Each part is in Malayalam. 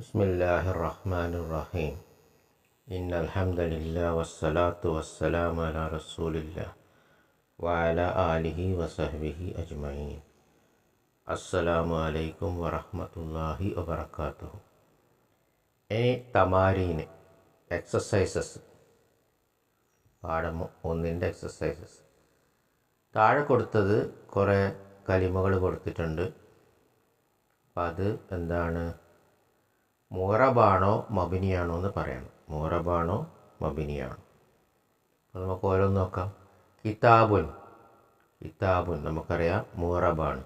Bismillahirrahmanirrahim. Innal hamdalillah wassalatu wassalamu ala rasulillah wa ala alihi wa sahbihi ajma'in. Assalamu alaikum warahmatullahi wabarakatuh. ഇനി തമാരീന് എക്സസൈസസ്, പാഠം 1-ൻ്റെ എക്സസൈസസ്. താഴെ കൊടുത്തത് കുറേ കലിമകൾ കൊടുത്തിട്ടുണ്ട്. അപ്പം അത് എന്താണ്, മുറബാണോ മബിനിയാണോ എന്ന് പറയണം. മുറബാണോ മബിനിയാണോ? അപ്പോൾ നമുക്ക് ഓരോന്ന് നോക്കാം. കിതാബുൻ, കിതാബുൻ നമുക്കറിയാം മുറബാണ്.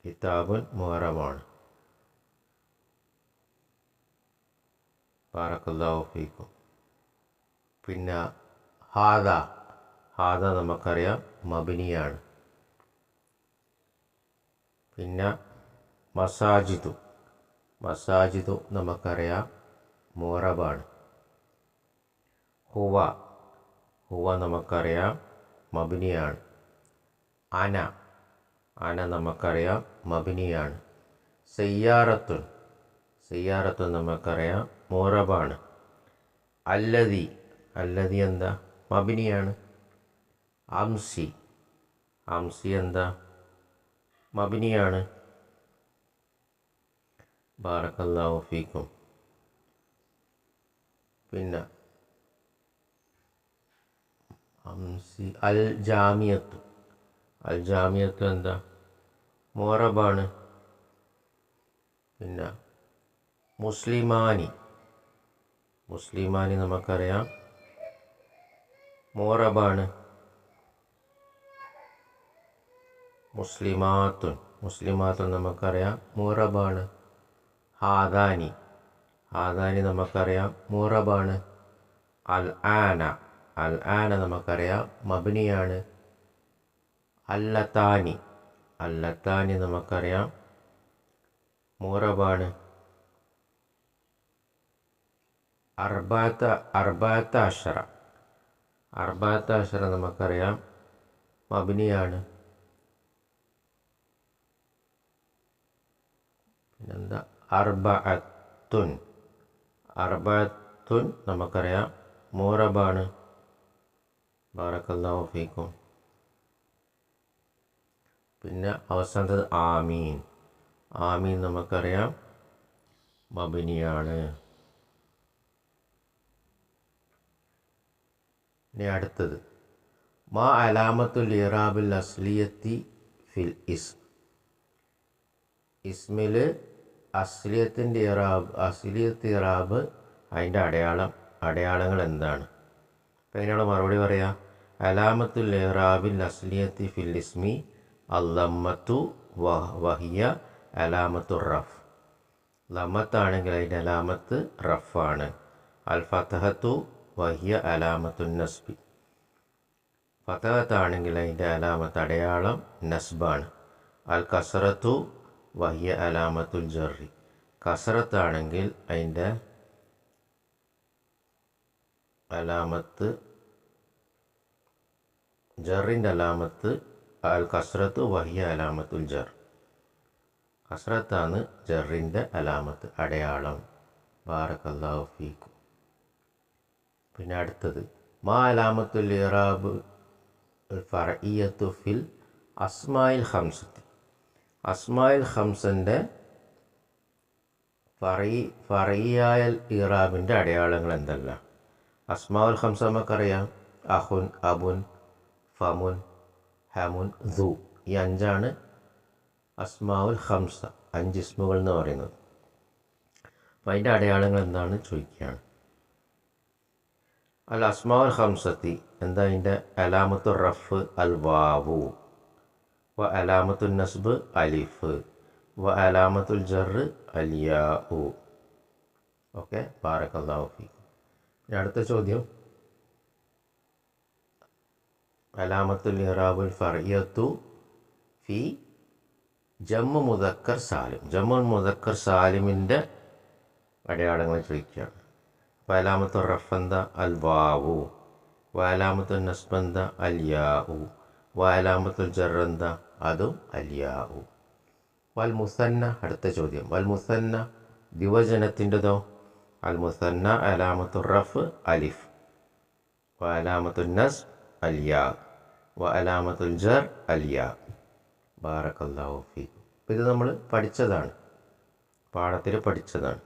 കിതാബുൻ മുറബാണ്. ബാറക്കല്ലാഹു ഫീക്കും. പിന്നെ ഹാദ, ഹാദ നമുക്കറിയാം മബിനിയാണ്. പിന്നെ മസാജിദു, മസാജിദു നമുക്കറിയാം മുറബാണ്. ഹുവ, ഹുവ നമുക്കറിയാം മബിനിയാണ്. അന, അന നമുക്കറിയാം മബിനിയാണ്. സയ്യാറത്തുൻ, സയ്യാറത്തുൻ നമുക്കറിയാം മുറബാണ്. അല്ലതി, അല്ലതി എന്താ, മബിനിയാണ്. അംസി, അംസി എന്താ, മബിനിയാണ്. ബാറക്കല്ലാഹു ഫീക്കും. പിന്നെ അംസി അൽ ജാമിയത്തു, അൽ ജാമിയത്തു എന്താ, മുറബാണ്. പിന്നെ മുസ്ലിമാനി, മുസ്ലിമാനി നമുക്കറിയാം മുറബാണ്. മുസ്ലിമാത്തുൻ, മുസ്ലിമാത്തുൻ നമുക്കറിയാം മുറബാണ്. ഹാദാനി, ഹാദാനി നമുക്കറിയാം മുറബാണ്. അൽ ആന, അൽ ആന നമുക്കറിയാം മബിനിയാണ്. അല്ലത്താനി, അല്ലത്താനി നമുക്കറിയാം മുറബാണ്. അർബാത്ത അഷറ, അർബാത്ത അഷറ നമുക്കറിയാം മബിനിയാണ്. പിന്നെന്താ, അർബഅത്തുൻ, അർബഅത്തുൻ നമുക്കറിയാം മുറബാണ്. ബാറക്കല്ലാഹു ഫീക്കും. പിന്നെ അവസാനത്തത് ആമീൻ, ആമീൻ നമുക്കറിയാം മബിനിയാണ്. ഇനി അടുത്തത് മാ അലാമത്തുൽ ഇറാബിൽ അസ്ലിയത്തി ഫിൽ ഇസ്ം. ഇസ്മിൽ അസ്ലിയത്തിൻ്റെ ഇറാബ്, അസ്ലിയത്ത് ഇറാബ് അതിൻ്റെ അടയാളങ്ങൾ എന്താണ്? അപ്പം അതിനുള്ള മറുപടി പറയാം. അലാമത്തുൽ ഇറാബിൽ അസ്ലിയത്തി ഫിൽ ഇസ്മി അല്ലമ്മത്തു വഹിയ അലാമത്തുർ റഫ്. ലമ്മത്താണെങ്കിൽ അതിൻ്റെ അലാമത്ത് റഫാണ്. അൽ ഫതഹത്തു വഹിയ അലാമത്തുൻ നസ്ബി. ഫതഹത്താണെങ്കിൽ അതിൻ്റെ അലാമത്ത് അടയാളം നസ്ബാണ്. അൽ കസറത്തു വഹിയ അലാമത്തുൽ ജർറി. കസറത്താണെങ്കിൽ അതിൻ്റെ അലാമത്ത്, ജറിൻ്റെ അലാമത്ത് അൽ കസറത്തു വഹിയ അലാമത്തുൽ ജർ. കസറത്താണ് ജറിൻ്റെ അലാമത്ത്, അടയാളം. ബാറക്കല്ലാഹു ഫീക്കും. പിന്നെ അടുത്തത് മാ അലാമത്തുൽ ഇറാബ് ഫർഇയ്യത്തു ഫിൽ അസ്മായിൽ ഖംസത്തി. അസ്മായിൽ ഖംസൻ്റെ ഫർഇയ്യായ ഇറാബിൻ്റെ അടയാളങ്ങൾ എന്തെല്ലാം? അസ്മാഉൽ ഖംസ നമുക്കറിയാം. അഹുൻ, അബുൻ, ഫമുൻ, ഹമുൻ, ദു. ഈ 5 അസ്മാഉൽ ഖംസ, 5 ഇസ്മുകൾ എന്ന് പറയുന്നത്. അപ്പം അതിൻ്റെ അടയാളങ്ങൾ എന്താണെന്ന് ചോദിക്കുകയാണ്. അൽ അസ്മാഉൽ ഖംസത്തി എന്താ, അതിൻ്റെ അലാമത്തു റഫ് അൽ വാവു, വ അലാമത്തുൽ നസ്ബ് അലിഫ്, വ അലാമത്തുൽ ജറ് അൽ യാഉ. ഓക്കെ, ബാറക്കല്ലാഹു ഫീക്കും. അടുത്ത ചോദ്യം, അലാമത്തുൽ ഇറാബുൽ ഫർഇയ്യത്തു ഫി ജമ്മു മുദക്കർ സാലിം. ജമ്മു മുദക്കർ സാലിമിൻ്റെ അടയാളങ്ങൾ ചോദിക്കുകയാണ്. അപ്പോൾ അലാമത്തുൽ റഫ് എന്താ, അൽ വാവു. വ അലാമത്തുൽ നസ്ബ് എന്താ, അൽ യാഉ. വ അലാമത്തുൽ ജർ എന്താ, അതും അൽ യാഉ. വൽ മുസന്ന അടുത്ത ചോദ്യം. വൽ മുസന്ന ദ്വിവചനത്തിൻ്റെതോ? അൽ മുസന്ന അലാമത്തു റഫ് അലിഫ്, വ അലാമത്തു നസ്ബ് അൽ യാ, വ അലാമത്തുൽ ജർ അൽ യാ. ബാറക്കല്ലാഹു ഫീക്കും. ഇത് നമ്മൾ പഠിച്ചതാണ്, പാഠത്തിൽ പഠിച്ചതാണ്.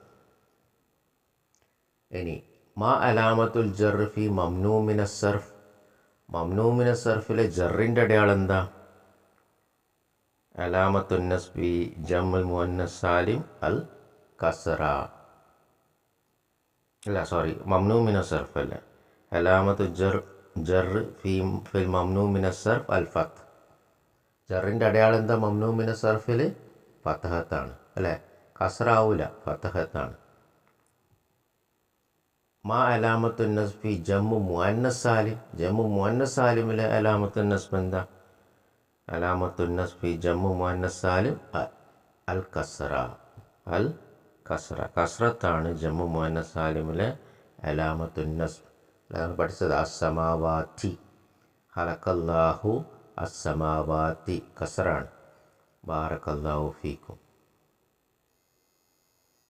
ഇനി മാ അലാമത്തുൽ ജർ ഫി മംനൂ മിന സർഫ്. മംനൂ മിന സർഫിലെ ജറിൻ്റെ അടയാളം എന്താ? അലാമത്തുൻ നസ്ബി ജമ്മുൽ മുഅന്നസ് സാലിം അൽ കസ്റ. അല്ല സോറി, മംനൂ മിന സർഫ് അല്ല. അലാമത്തു ജർ ഫിൽ മംനൂ മിന സർഫ് അൽ ഫത്ത്. ജറിൻ്റെ അടയാളം എന്താ? മംനൂ മിന സർഫിൽ ഫതഹത്താണ് അല്ലേ, കസ്റാവൂല, ഫതഹത്താണ്. മാ അലാമത്തു നസ്ബി ജമ്മു മുഅന്നസ് സാലിം. ജമ്മു മുഅന്നസ് സാലിമിലെ അലാമത്തു നസ്ബ് എന്താ? അലാമത്തു നസ്ബി ജമ്മു മുഅന്നസ് സാലിം അൽ കസ്റ. അൽ കസ്റ, കസ്റത്താണ് ജമ്മു മുഅന്നസ് സാലിമിലെ അലാമത്തു നസ്ബ്. അതാണ് പഠിച്ചത്. അസ്സമാവാത്തി, ഖലഖല്ലാഹു അസ്സമാവാത്തി, കസ്റാണ്. ബാറക്കല്ലാഹു ഫീക്കും.